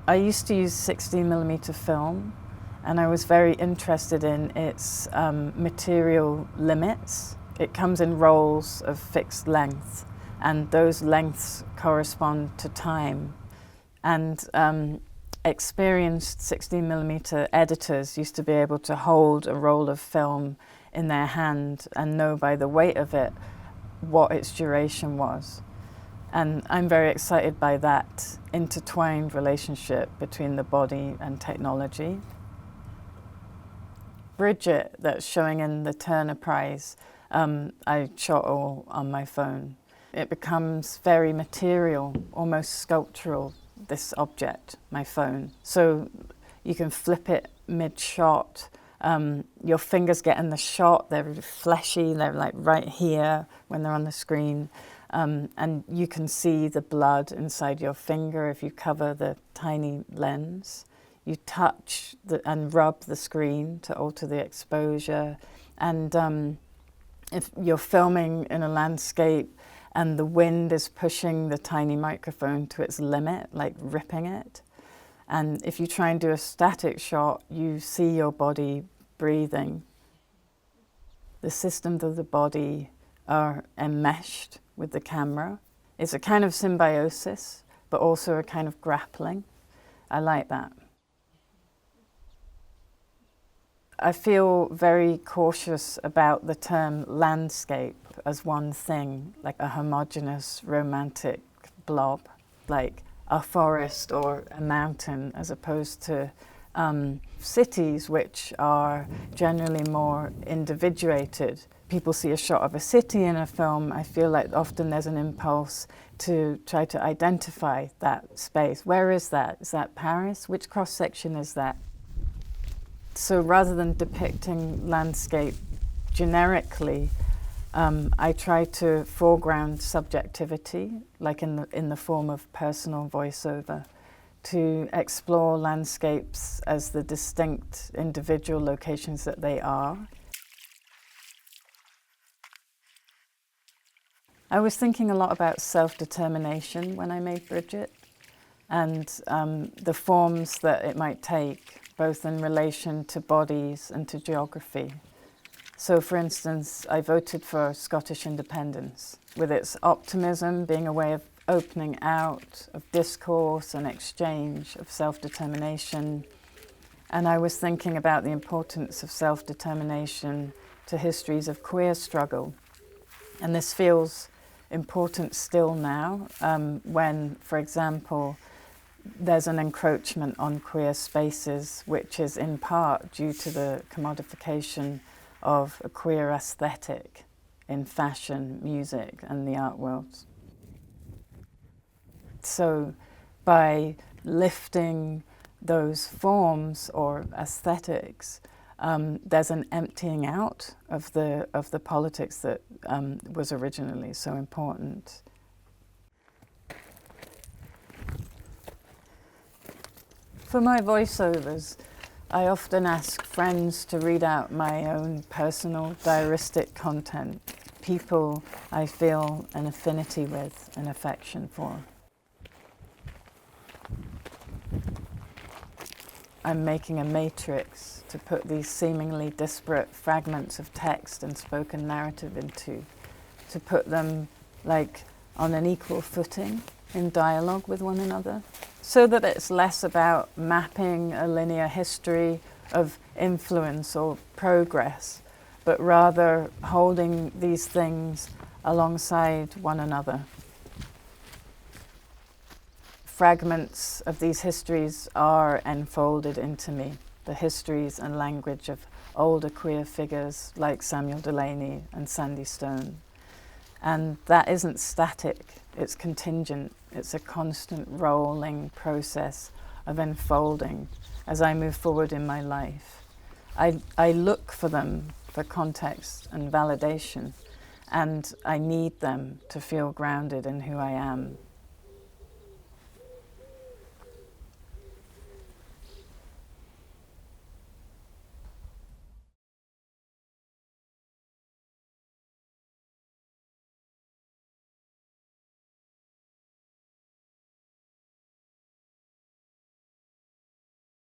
I used to use 16mm film, and I was very interested in its material limits. It comes in rolls of fixed length, and those lengths correspond to time. And experienced 16mm editors used to be able to hold a roll of film in their hand and know by the weight of it what its duration was. And I'm very excited by that intertwined relationship between the body and technology. BRIDGIT, that's showing in the Turner Prize, I shot all on my phone. It becomes very material, almost sculptural, this object, my phone. So you can flip it mid-shot. Your fingers get in the shot, they're fleshy, they're like right here when they're on the screen. And you can see the blood inside your finger if you cover the tiny lens. You touch and rub the screen to alter the exposure. And if you're filming in a landscape and the wind is pushing the tiny microphone to its limit, like ripping it. And if you try and do a static shot, you see your body breathing. The systems of the body are enmeshed with the camera. It's a kind of symbiosis, but also a kind of grappling. I like that. I feel very cautious about the term landscape as one thing, like a homogeneous romantic blob, like a forest or a mountain, as opposed to cities, which are generally more individuated. People see a shot of a city in a film, I feel like often there's an impulse to try to identify that space. Where is that? Is that Paris? Which cross-section is that? So rather than depicting landscape generically, I try to foreground subjectivity, like in the form of personal voiceover, to explore landscapes as the distinct individual locations that they are. I was thinking a lot about self-determination when I made BRIDGIT, and the forms that it might take, both in relation to bodies and to geography. So, for instance, I voted for Scottish independence, with its optimism being a way of opening out, of discourse and exchange, of self-determination. And I was thinking about the importance of self-determination to histories of queer struggle. And this feels important still now, when, for example, there's an encroachment on queer spaces, which is in part due to the commodification of a queer aesthetic in fashion, music, and the art worlds. So by lifting those forms or aesthetics, there's an emptying out of the politics that was originally so important. For my voiceovers, I often ask friends to read out my own personal diaristic content, people I feel an affinity with, an affection for. I'm making a matrix to put these seemingly disparate fragments of text and spoken narrative into, to put them like on an equal footing in dialogue with one another, so that it's less about mapping a linear history of influence or progress, but rather holding these things alongside one another. Fragments of these histories are enfolded into me, the histories and language of older queer figures like Samuel Delaney and Sandy Stone. And that isn't static, it's contingent, it's a constant rolling process of enfolding as I move forward in my life. I look for them for context and validation, and I need them to feel grounded in who I am.